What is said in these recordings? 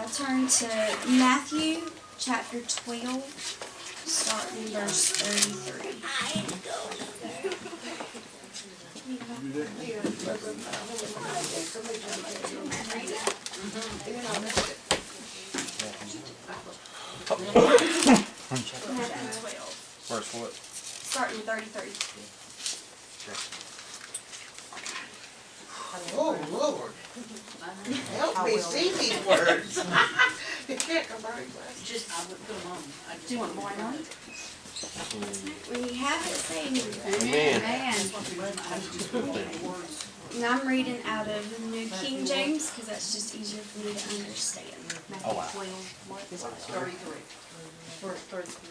Turn to Matthew chapter 12, starting in verse 33. Matthew 12. Verse what? Starting in 33. Oh, Lord. Help me see these words. You can't go very fast. Just, I would put them on. Do you want more on? When you have it, say amen. Amen. And I'm reading out of the New King James because that's just easier for me to understand. Oh, wow. 12, what? 33. Verse 33.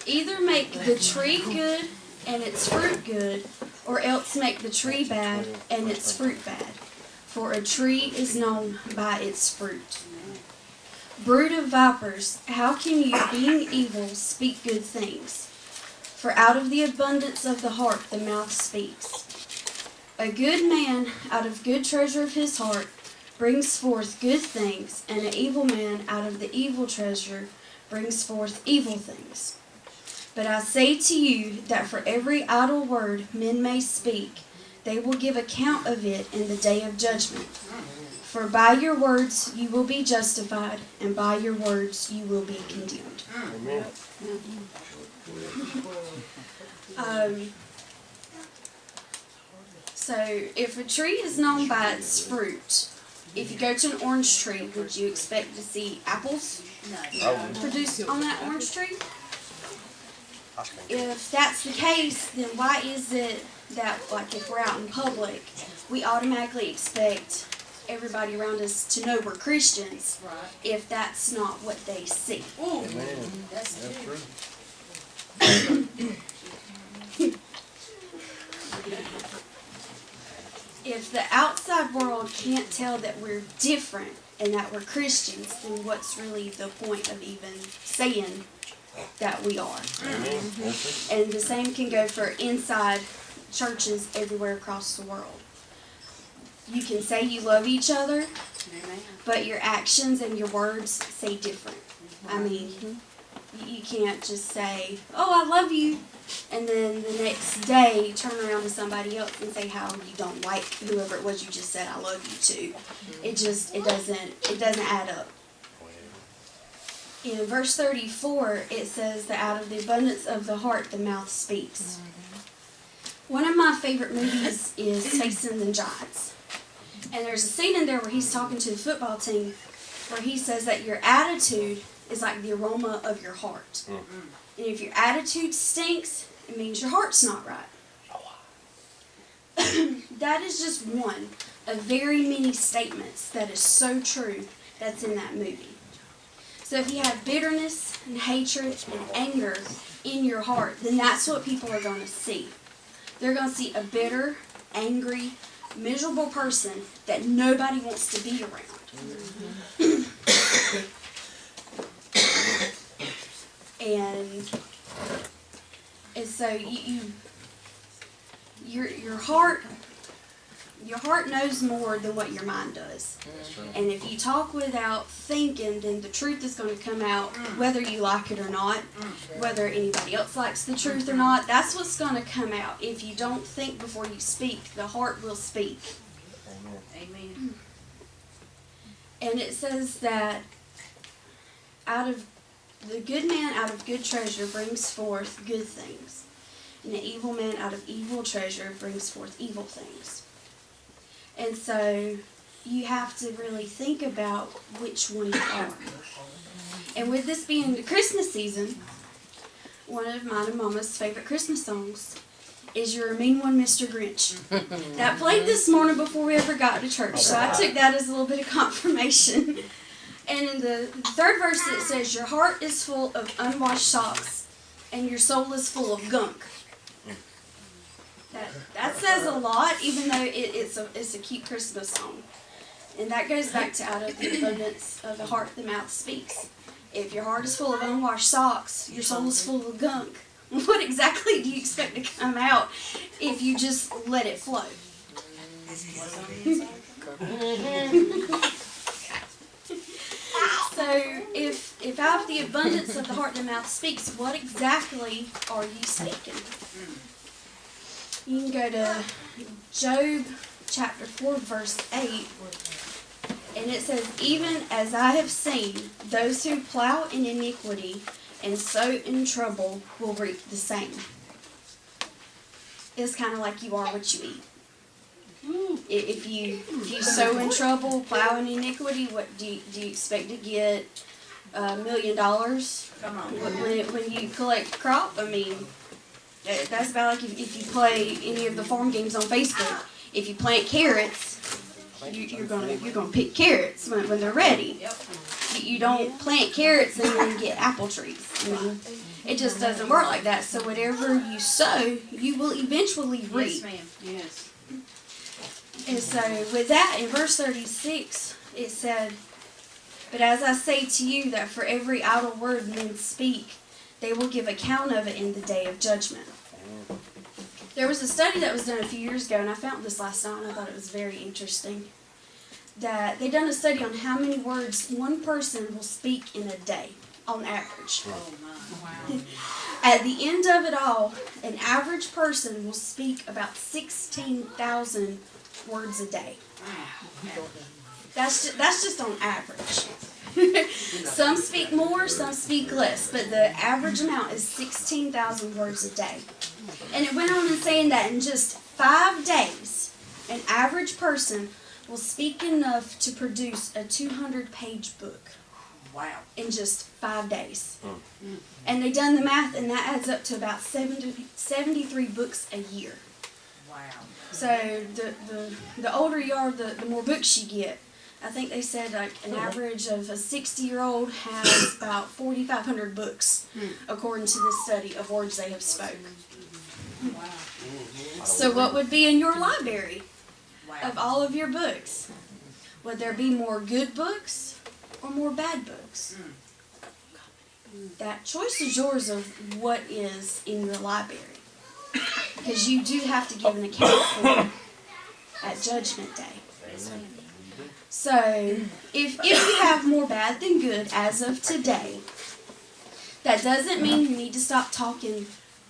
Either make the tree good and its fruit good, or else make the tree bad and its fruit bad. For a tree is known by its fruit. Brood of vipers, how can you, being evil, speak good things? For out of the abundance of the heart the mouth speaks. A good man out of good treasure of his heart brings forth good things, and an evil man out of the evil treasure brings forth evil things. But I say to you that for every idle word men may speak, they will give account of it in the day of judgment. For by your words you will be justified, and by your words you will be condemned. Amen. So if a tree is known by its fruit, if you go to an orange tree, would you expect to see apples produced on that orange tree? If that's the case, then why is it that, like, if we're out in public, we automatically expect everybody around us to know we're Christians if that's not what they see? Amen. That's true. If the outside world can't tell that we're different and that we're Christians, then what's really the point of even saying that we are? Amen. And the same can go for inside churches everywhere across the world. You can say you love each other, but your actions and your words say different. I mean, you can't just say, "Oh, I love you," and then the next day turn around to somebody else and say how you don't like whoever it was you just said "I love you" to. It doesn't add up. In verse 34, it says that out of the abundance of the heart the mouth speaks. One of my favorite movies is Tyson and Giants. And there's a scene in there where he's talking to the football team where he says that your attitude is like the aroma of your heart. And if your attitude stinks, it means your heart's not right. That is just one of very many statements that is so true that's in that movie. So if you have bitterness and hatred and anger in your heart, then that's what people are going to see. They're going to see a bitter, angry, miserable person that nobody wants to be around. And so your heart knows more than what your mind does. And if you talk without thinking, then the truth is going to come out whether you like it or not, whether anybody else likes the truth or not. That's what's going to come out. If you don't think before you speak, the heart will speak. Amen. And it says that out of the good man out of good treasure brings forth good things, and the evil man out of evil treasure brings forth evil things. And so you have to really think about which one you are. And with this being the Christmas season, one of mine and Mama's favorite Christmas songs is "You're a Mean One, Mr. Grinch." That played this morning before we ever got to church, so I took that as a little bit of confirmation. And in the third verse it says, "Your heart is full of unwashed socks, and your soul is full of gunk." That says a lot, even though it's a cute Christmas song. And that goes back to out of the abundance of the heart the mouth speaks. If your heart is full of unwashed socks, your soul is full of gunk. What exactly do you expect to come out if you just let it flow? So if out of the abundance of the heart the mouth speaks, what exactly are you speaking? You can go to Job chapter 4 verse 8, and it says, "Even as I have seen, those who plow in iniquity and sow in trouble will reap the same." It's kind of like you are what you eat. If you sow in trouble, plow in iniquity, what do you expect to get? $1 million? Come on. When you collect crop, I mean, that's about like if you play any of the farm games on Facebook. If you plant carrots, you're gonna pick carrots when they're ready. Yep. You don't plant carrots and then get apple trees. I mean, it just doesn't work like that. So whatever you sow, you will eventually Yes, reap. ma'am. Yes. And so with that, in verse 36, it said, "But as I say to you that for every idle word men speak, they will give account of it in the day of judgment." There was a study that was done a few years ago, and I found this last night, and I thought it was very interesting. That they done a study on how many words one person will speak in a day, on average. Oh, my. Wow. At the end of it all, an average person will speak about 16,000 words a day. That's just on average. Some speak more, some speak less, but the average amount is 16,000 words a day. And it went on in saying that in just 5 days, an average person will speak enough to produce a 200-page book. Wow. In just 5 days. And they done the math, and that adds up to about 73 books a year. Wow. So the older you are, the more books you get. I think they said like an average of a 60-year-old has about 4,500 books, according to this study of words they have spoke. Wow. So what would be in your library Wow. of all of your books? Would there be more good books or more bad books? That choice is yours of what is in your library. Because you do have to give an account for it at Judgment Day. So, if you have more bad than good as of today, that doesn't mean you need to stop talking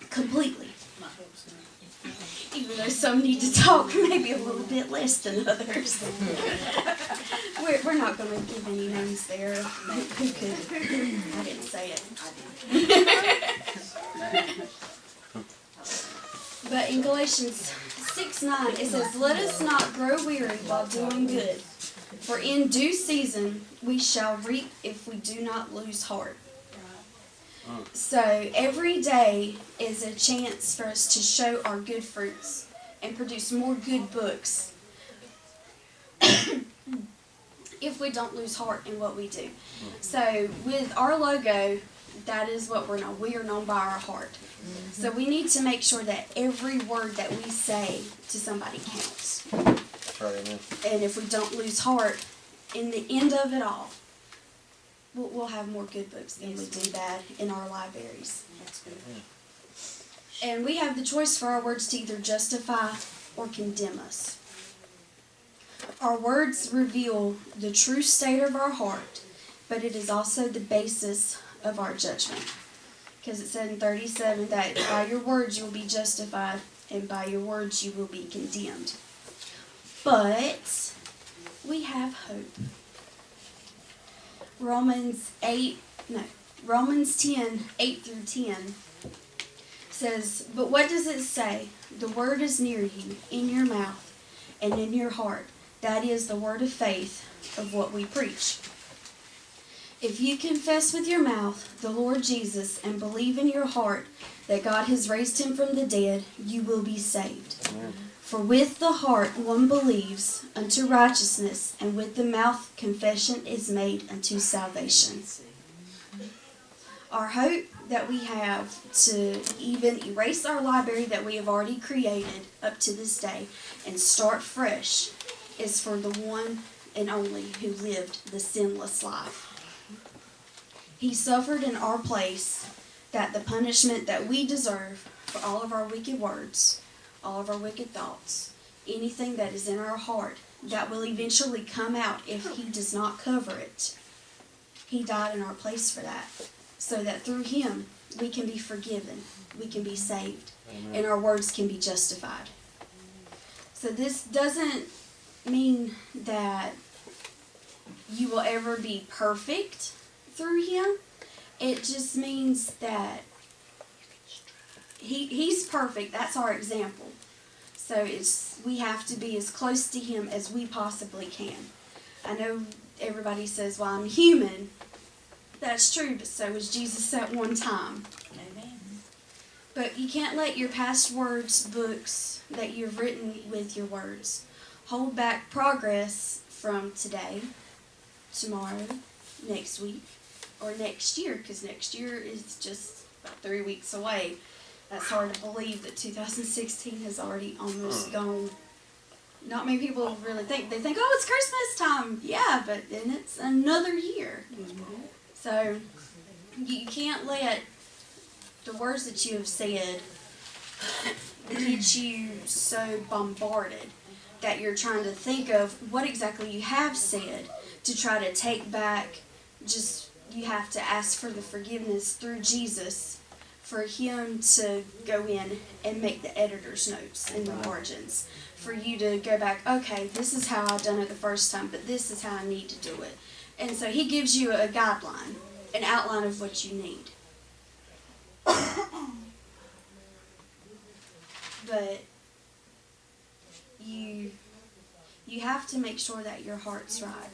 completely. Even though some need to talk maybe a little bit less than others. We're not going to give any names there. Who could? I didn't say it. But in Galatians 6:9, it says, "Let us not grow weary while doing good, for in due season we shall reap if we do not lose heart." So every day is a chance for us to show our good fruits and produce more good books if we don't lose heart in what we do. So with our logo, that is what we're known. We are known by our heart. So we need to make sure that every word that we say to somebody counts. That's right, amen. And if we don't lose heart, in the end of it all, we'll have more good books than we do bad in our libraries. That's good. And we have the choice for our words to either justify or condemn us. Our words reveal the true state of our heart, but it is also the basis of our judgment. Because it said in 37 that by your words you will be justified, and by your words you will be condemned. But we have hope. Romans 10, 8 through 10 says, "But what does it say? The word is near you, in your mouth and in your heart. That is the word of faith of what we preach. If you confess with your mouth the Lord Jesus and believe in your heart that God has raised him from the dead, you will be saved. For with the heart one believes unto righteousness, and with the mouth confession is made unto salvation." Our hope that we have to even erase our library that we have already created up to this day and start fresh is for the one and only who lived the sinless life. He suffered in our place that the punishment that we deserve for all of our wicked words, all of our wicked thoughts, anything that is in our heart that will eventually come out if He does not cover it. He died in our place for that, so that through Him we can be forgiven, we can be saved, and our words can be justified. So this doesn't mean that you will ever be perfect through Him. It just means that He's perfect. That's our example. So we have to be as close to Him as we possibly can. I know everybody says, well, I'm human. That's true, but so was Jesus at one time. Amen. But you can't let your past words, books that you've written with your words, hold back progress from today, tomorrow, next week, or next year, because next year is just about 3 weeks away. That's hard to believe that 2016 has already almost gone. Not many people really think. They think, oh, it's Christmas time. Yeah, but then it's another year. So you can't let the words that you have said get you so bombarded that you're trying to think of what exactly you have said to try to take back. Just, you have to ask for the forgiveness through Jesus for Him to go in and make the editor's notes in the margins. For you to go back, okay, this is how I done it the first time, but this is how I need to do it. And so He gives you a guideline, an outline of what you need. But you have to make sure that your heart's right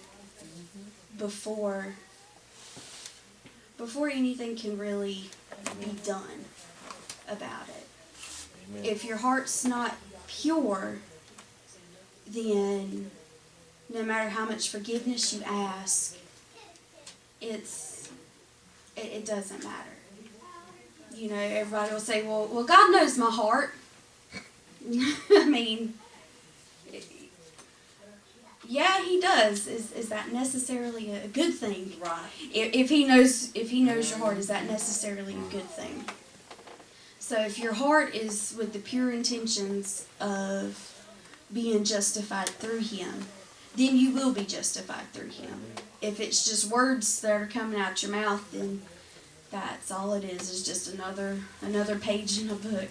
before anything can really be done about it. Amen. If your heart's not pure, then no matter how much forgiveness you ask, it doesn't matter. You know, everybody will say, well, God knows my heart. I mean, yeah, He does. Is that necessarily a good thing? Right. If He knows your heart, is that necessarily a good thing? So if your heart is with the pure intentions of being justified through Him, then you will be justified through Him. If it's just words that are coming out your mouth, then that's all it is just another page in a book.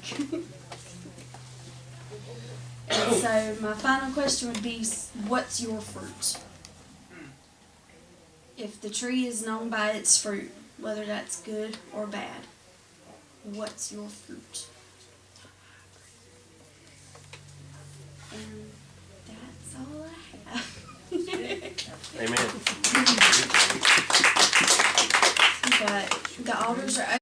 And so my final question would be, what's your fruit? If the tree is known by its fruit, whether that's good or bad, what's your fruit? And that's all I have. Amen. But the altars are